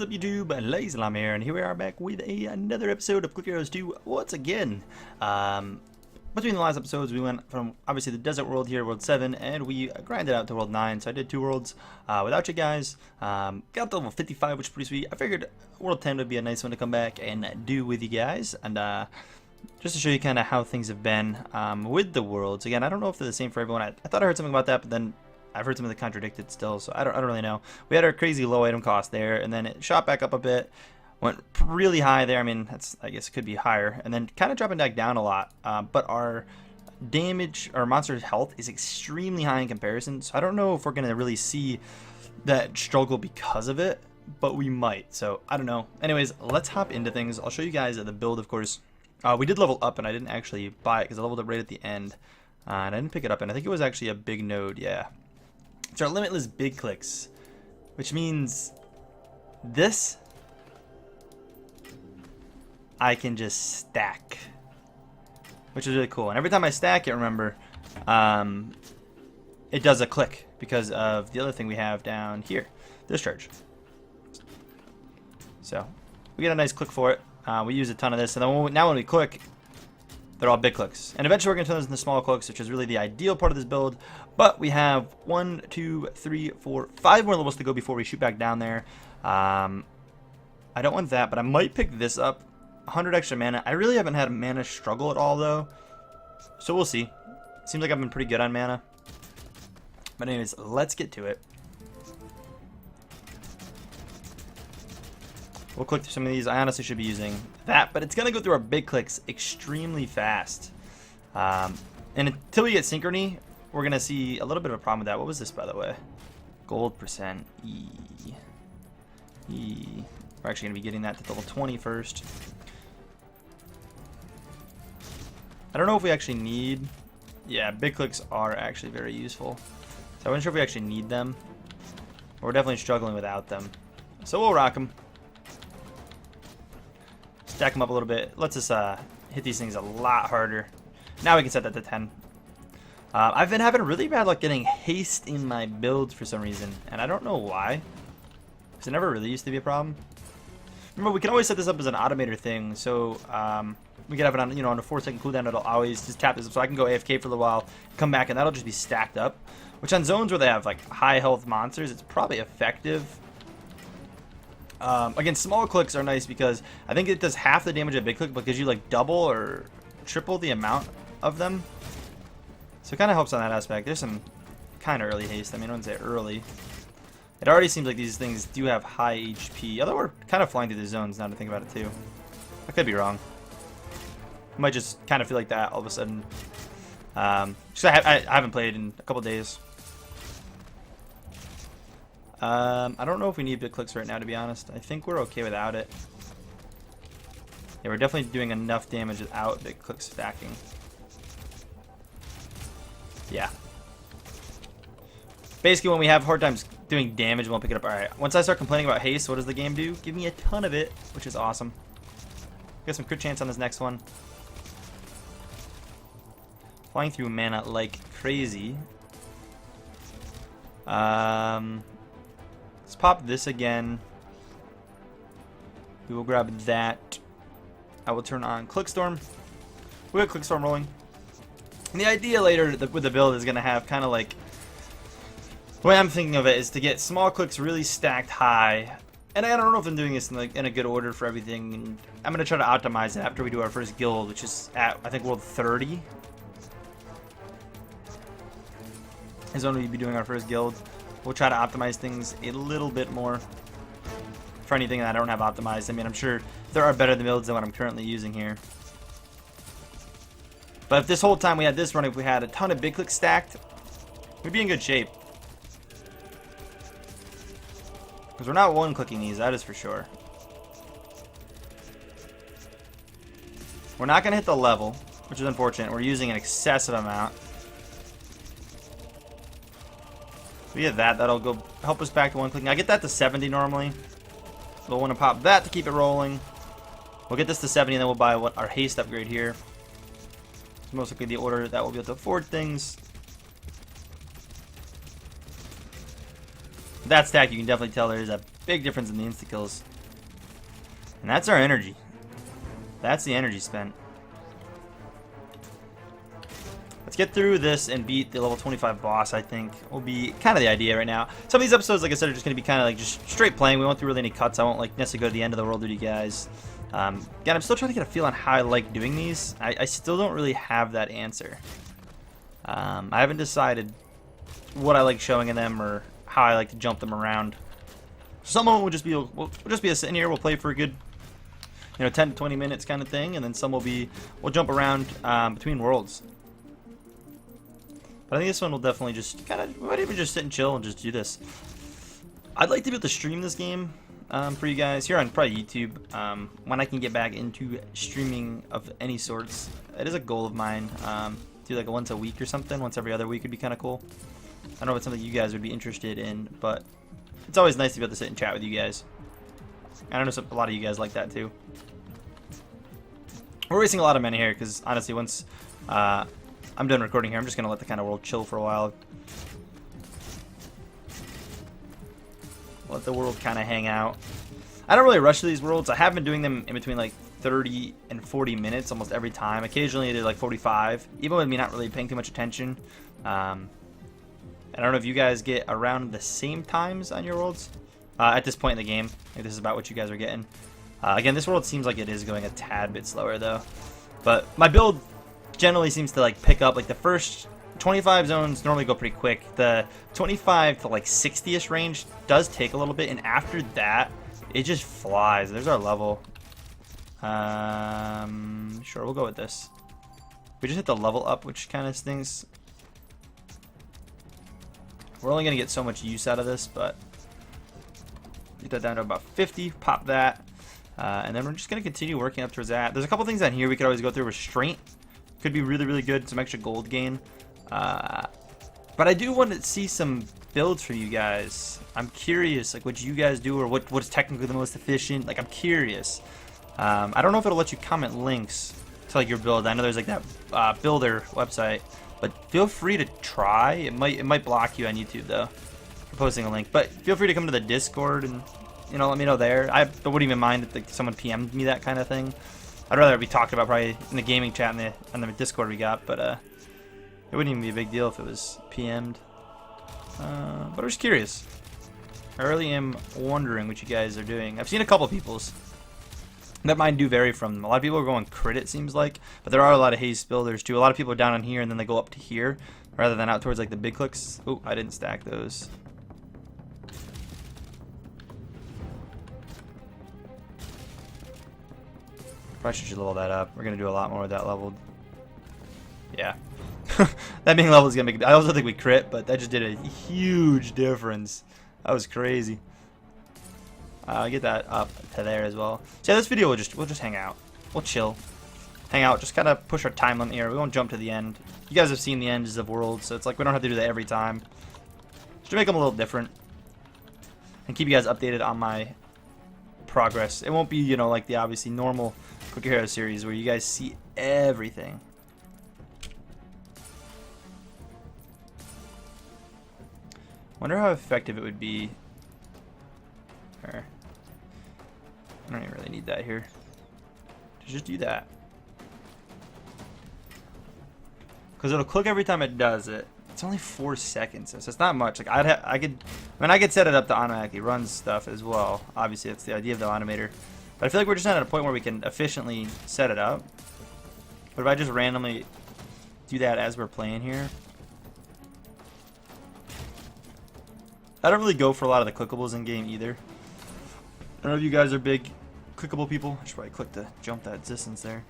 What is up, YouTube? LazeeLlama here, and here we are back with another episode of Click Heroes 2 once again. Between the last episodes, we went from obviously the desert world here, world 7, and we grinded out to world 9. So I did 2 worlds without you guys. Got to level 55, which is pretty sweet. I figured world 10 would be a nice one to come back and do with you guys, and just to show you kind of how things have been with the worlds. Again, I don't know if they're the same for everyone. I thought I heard something about that, but then I've heard something that contradicted still, so I don't really know. We had our crazy low item cost there, and then it shot back up a bit, went really high there. I mean, I guess it could be higher, and then kind of dropping back down a lot. But our damage, our monster's health is extremely high in comparison, so I don't know if we're gonna really see that struggle because of it, but we might. So I don't know. Anyways, let's hop into things. I'll show you guys the build, of course. We did level up, and I didn't actually buy it because I leveled up right at the end, and I didn't pick it up. And I think it was actually a big node, yeah. It's our limitless big clicks, which means this I can just stack, which is really cool. And every time I stack it, remember, it does a click because of the other thing we have down here, discharge. So we get a nice click for it. We use a ton of this, and then now when we click, they're all big clicks. And eventually we're going to turn those into small clicks, which is really the ideal part of this build. But we have 1, 2, 3, 4, 5 more levels to go before we shoot back down there. I don't want that, but I might pick this up. 100 extra mana. I really haven't had a mana struggle at all, though. So we'll see. Seems like I've been pretty good on mana. But anyways, let's get to it. We'll click through some of these. I honestly should be using that, but it's going to go through our big clicks extremely fast. And until we get synchrony, we're going to see a little bit of a problem with that. What was this, by the way? Gold percent. We're actually going to be getting that to level 20 first. I don't know if we actually need... Yeah, big clicks are actually very useful. So I wasn't sure if we actually need them. We're definitely struggling without them. So we'll rock them. Stack them up a little bit. Lets us hit these things a lot harder. Now we can set that to 10. I've been having really bad luck getting haste in my builds for some reason, and I don't know why. Because it never really used to be a problem. Remember, we can always set this up as an automator thing, so we can have it on, on a 4-second cooldown. It'll always just tap this up, so I can go AFK for a little while, come back, and that'll just be stacked up. Which on zones where they have like high health monsters, it's probably effective. Again, small clicks are nice because I think it does half the damage of a big click, but gives you like double or triple the amount of them. So it kind of helps on that aspect. There's some kind of early haste. I mean, I wouldn't say early. It already seems like these things do have high HP. Although we're kind of flying through the zones now to think about it too. I could be wrong. I might just kind of feel like that all of a sudden. Just I haven't played in a couple days. I don't know if we need big clicks right now, to be honest. I think we're okay without it. Yeah, we're definitely doing enough damage without big clicks stacking. Yeah. Basically, when we have hard times doing damage, we won't pick it up. Alright, once I start complaining about haste, what does the game do? Give me a ton of it, which is awesome. Got some crit chance on this next one. Flying through mana like crazy. Let's pop this again. We will grab that. I will turn on Clickstorm. We got Clickstorm rolling. And the idea later with the build is going to have kind of like... The way I'm thinking of it is to get small clicks really stacked high. And I don't know if I'm doing this in a good order for everything. And I'm going to try to optimize it after we do our first guild, which is at, I think, world 30. Is when we'll be doing our first guild. We'll try to optimize things a little bit more for anything that I don't have optimized. I mean, I'm sure there are better builds than what I'm currently using here. But if this whole time we had this running, if we had a ton of big clicks stacked, we'd be in good shape. Because we're not one-clicking these, that is for sure. We're not going to hit the level, which is unfortunate. We're using an excessive amount. We get that. That'll go help us back to one clicking. I get that to 70 normally. We'll want to pop that to keep it rolling. We'll get this to 70, and then we'll buy our haste upgrade here. It's most likely the order that will be able to afford things. That stack, you can definitely tell there is a big difference in the insta-kills. And that's our energy. That's the energy spent. Let's get through this and beat the level 25 boss, I think, will be kind of the idea right now. Some of these episodes, like I said, are just going to be kind of like just straight playing. We won't do really any cuts. I won't like necessarily go to the end of the world with you guys. Again, I'm still trying to get a feel on how I like doing these. I still don't really have that answer. I haven't decided what I like showing in them or how I like to jump them around. Some of them will just be we'll just be a sitting here. We'll play for a good, 10 to 20 minutes kind of thing, and then some will be we'll jump around between worlds. But I think this one will definitely just we might even just sit and chill and just do this. I'd like to be able to stream this game for you guys here on probably YouTube when I can get back into streaming of any sorts. It is a goal of mine. Do like a once a week or something. Once every other week would be kind of cool. I don't know if it's something you guys would be interested in, but it's always nice to be able to sit and chat with you guys. I know a lot of you guys like that too. We're wasting a lot of money here because honestly, once I'm done recording here, I'm just going to let the kind of world chill for a while. Let the world kind of hang out. I don't really rush these worlds. I have been doing them in between like 30 and 40 minutes almost every time. Occasionally I did like 45, even with me not really paying too much attention. I don't know if you guys get around the same times on your worlds at this point in the game. Maybe this is about what you guys are getting. Again, this world seems like it is going a tad bit slower though. But my build generally seems to like pick up. Like the first 25 zones normally go pretty quick. The 25 to like 60ish range does take a little bit, and after that it just flies. There's our level. Sure, we'll go with this. We just hit the level up, which kind of stings. We're only gonna get so much use out of this, but get that down to about 50. Pop that, and then we're just gonna continue working up towards that. There's a couple things on here we could always go through. Restraint could be really, really good. Some extra gold gain. But I do want to see some builds from you guys. I'm curious, like what you guys do or what's technically the most efficient. Like I'm curious. I don't know if it'll let you comment links to like your build. I know there's like that builder website, but feel free to try. It might block you on YouTube though for posting a link. But feel free to come to the Discord and let me know there. I wouldn't even mind if like, someone PM'd me that kind of thing. I'd rather be talked about probably in the gaming chat on the Discord we got, but it wouldn't even be a big deal if it was PM'd. But I'm just curious. I really am wondering what you guys are doing. I've seen a couple people's. That mine do vary from them. A lot of people are going crit, it seems like, but there are a lot of haste builders too. A lot of people are down on here and then they go up to here rather than out towards like the big clicks. Oh, I didn't stack those. Probably should level that up. We're gonna do a lot more with that leveled. Yeah. That being leveled is gonna make. I also think we crit, but that just did a huge difference. That was crazy. Get that up to there as well. So yeah, this video we'll just hang out. We'll chill, hang out, just kind of push our time limit here. We won't jump to the end. You guys have seen the ends of worlds, so it's like we don't have to do that every time. Just to make them a little different and keep you guys updated on my progress. It won't be like the obviously normal Quick Hero series where you guys see everything. Wonder how effective it would be. I don't even really need that here. Just do that. Because it'll click every time it does it. It's only 4 seconds, so it's not much. Like I could set it up to automatically run stuff as well. Obviously, that's the idea of the automator. But I feel like we're just not at a point where we can efficiently set it up. But if I just randomly do that as we're playing here, I don't really go for a lot of the clickables in game either. I don't know if you guys are big clickable people. I should probably click to jump that distance there.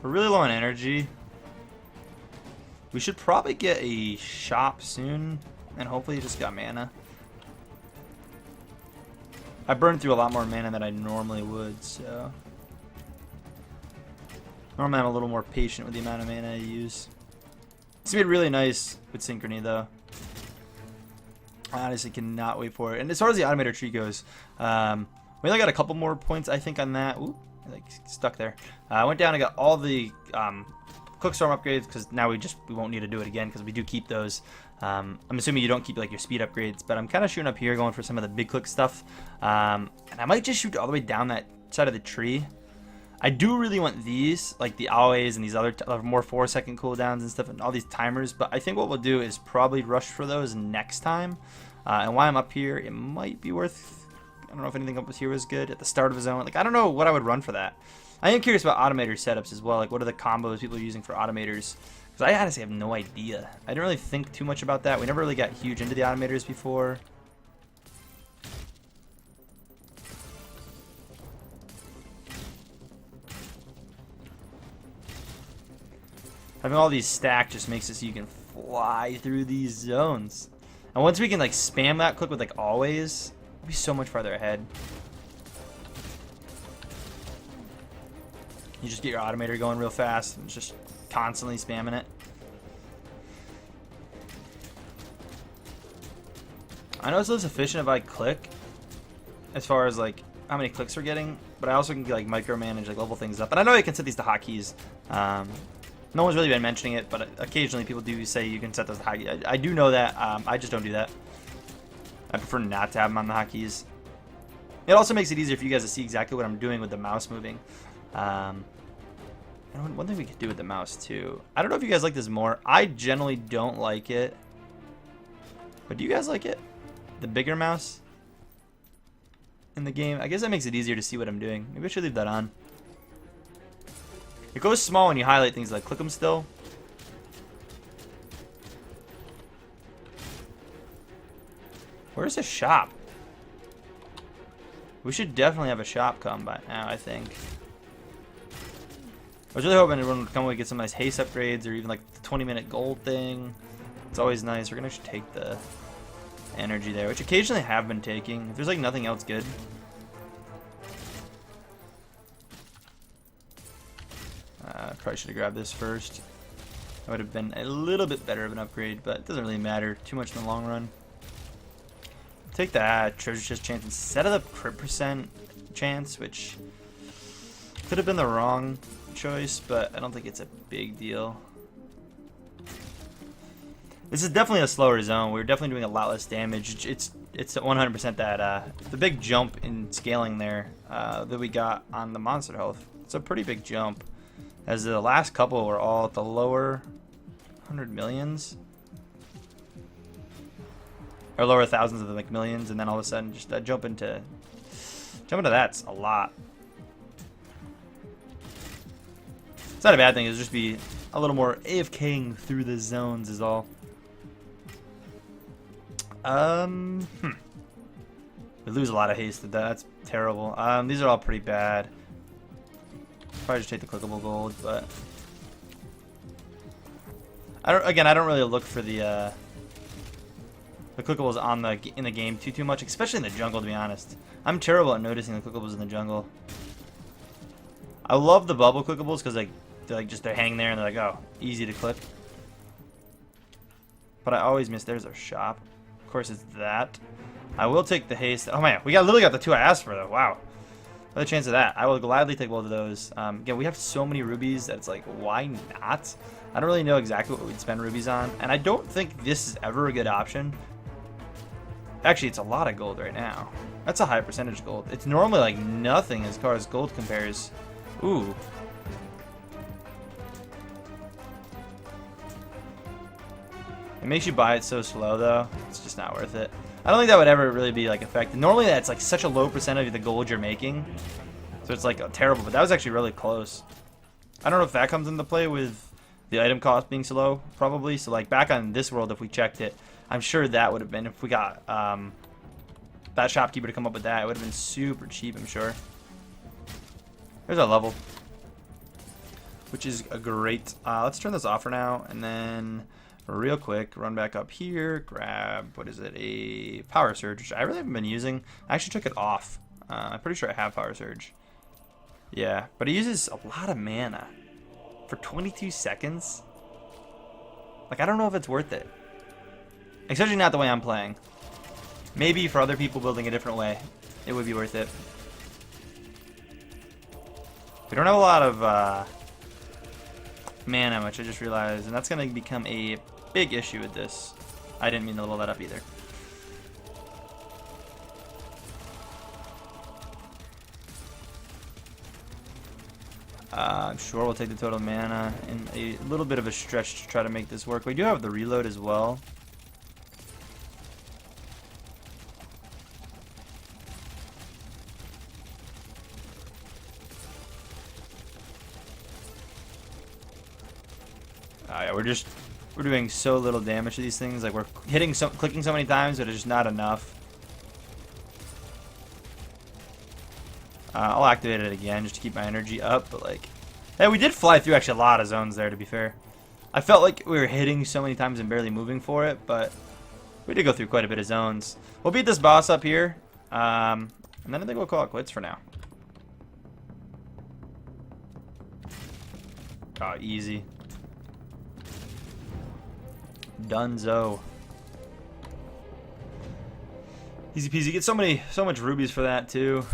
We're really low on energy. We should probably get a shop soon, and hopefully just got mana. I burned through a lot more mana than I normally would, so normally I'm a little more patient with the amount of mana I use. It's gonna be really nice with synchrony though. I honestly cannot wait for it. And as far as the automator tree goes, we only got a couple more points I think on that. Ooh, like stuck there. I went down and got all the clickable Clickstorm upgrades because now we won't need to do it again because we do keep those. I'm assuming you don't keep like your speed upgrades, but I'm kind of shooting up here, going for some of the big click stuff. And I might just shoot all the way down that side of the tree. I do really want these, like the always and these other more 4-second cooldowns and stuff, and all these timers. But I think what we'll do is probably rush for those next time. And while I'm up here, it might be worth. I don't know if anything up here was good at the start of a zone. Like I don't know what I would run for that. I am curious about automator setups as well. Like what are the combos people are using for automators? Because I honestly have no idea. I didn't really think too much about that. We never really got huge into the automators before. Having all these stacked just makes it so you can fly through these zones. And once we can like spam that click with like always, we'll be so much farther ahead. You just get your automator going real fast and just constantly spamming it. I know it's less efficient if I click as far as like how many clicks we're getting, but I also can like micromanage, like level things up. And I know you can set these to hotkeys. No one's really been mentioning it, but occasionally people do say you can set those to hotkeys. I do know that. I just don't do that. I prefer not to have them on the hotkeys. It also makes it easier for you guys to see exactly what I'm doing with the mouse moving. And one thing we could do with the mouse too. I don't know if you guys like this more. I generally don't like it. But do you guys like it? The bigger mouse in the game? I guess that makes it easier to see what I'm doing. Maybe I should leave that on. It goes small when you highlight things, like click them still. Where's the shop? We should definitely have a shop come by now, I think. I was really hoping everyone would come and get some nice haste upgrades or even like the 20-minute gold thing. It's always nice. We're going to actually take the energy there, which occasionally I have been taking. If there's like nothing else good. Probably should have grabbed this first. That would have been a little bit better of an upgrade, but it doesn't really matter too much in the long run. Take that treasure chest chance instead of the crit percent chance, which could have been the wrong choice, but I don't think it's a big deal. This is definitely a slower zone. We're definitely doing a lot less damage. It's 100% that the big jump in scaling there that we got on the monster health. It's a pretty big jump, as the last couple were all at the lower 100 millions or lower thousands of like millions, and then all of a sudden just that jump into that's a lot. It's not a bad thing. It'll just be a little more AFKing through the zones is all. We lose a lot of haste. That's terrible. These are all pretty bad. Probably just take the clickable gold, but I don't really look for the clickables on in the game too much, especially in the jungle, to be honest. I'm terrible at noticing the clickables in the jungle. I love the bubble clickables because they're hanging there and they're like, oh, easy to click. But I always miss. There's our shop. Of course, it's that. I will take the haste. Oh man, we literally got the two I asked for though. Wow. What a chance of that. I will gladly take both of those. Again, we have so many rubies that it's like, why not? I don't really know exactly what we'd spend rubies on, and I don't think this is ever a good option. Actually, it's a lot of gold right now. That's a high percentage gold. It's normally like nothing as far as gold compares. Ooh. It makes you buy it so slow though. It's just not worth it. I don't think that would ever really be like effective. Normally that's like such a low percentage of the gold you're making. So it's like terrible, but that was actually really close. I don't know if that comes into play with the item cost being so low, probably. So like back on this world, if we checked it, I'm sure that would have been, if we got that shopkeeper to come up with that, it would have been super cheap, I'm sure. There's our level, which is a great. Let's turn this off for now, and then real quick, run back up here, grab, what is it, a power surge, which I really haven't been using. I actually took it off. I'm pretty sure I have power surge. Yeah, but it uses a lot of mana for 22 seconds. Like, I don't know if it's worth it. Especially not the way I'm playing. Maybe for other people building a different way, it would be worth it. We don't have a lot of mana, which I just realized, and that's going to become a big issue with this. I didn't mean to level that up either. I'm sure we'll take the total mana in a little bit of a stretch to try to make this work. We do have the reload as well. Yeah, we're doing so little damage to these things. Like we're clicking so many times, but it's just not enough. I'll activate it again just to keep my energy up, but like, yeah, we did fly through actually a lot of zones there, to be fair. I felt like we were hitting so many times and barely moving for it, but we did go through quite a bit of zones. We'll beat this boss up here, and then I think we'll call it quits for now. Oh, easy. Dunzo. Easy peasy. Get so much rubies for that too.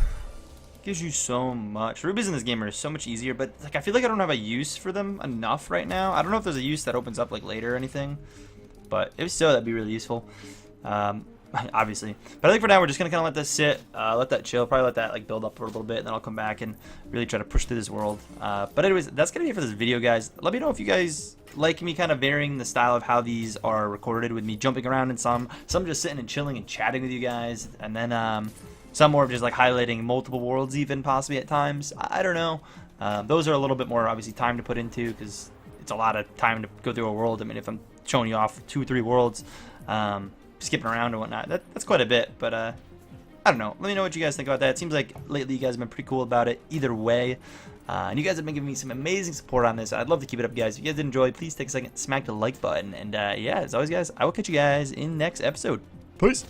Gives you so much. Rubies in this game are so much easier, but like I feel like I don't have a use for them enough right now. I don't know if there's a use that opens up like later or anything, but if so, that'd be really useful. Obviously, but I think for now we're just gonna kind of let this sit, let that chill, probably let that like build up for a little bit, and then I'll come back and really try to push through this world. But anyways, that's gonna be it for this video, guys. Let me know if you guys like me kind of varying the style of how these are recorded, with me jumping around in some just sitting and chilling and chatting with you guys, and then some more of just like highlighting multiple worlds even possibly at times. I don't know. Those are a little bit more obviously time to put into, because it's a lot of time to go through a world. I mean, if I'm showing you off 2 or 3 worlds, skipping around and whatnot, that's quite a bit. But I don't know. Let me know what you guys think about that. It seems like lately you guys have been pretty cool about it either way. And you guys have been giving me some amazing support on this. I'd love to keep it up, guys. If you guys did enjoy, please take a second, smack the like button. And yeah, as always, guys, I will catch you guys in next episode. Peace.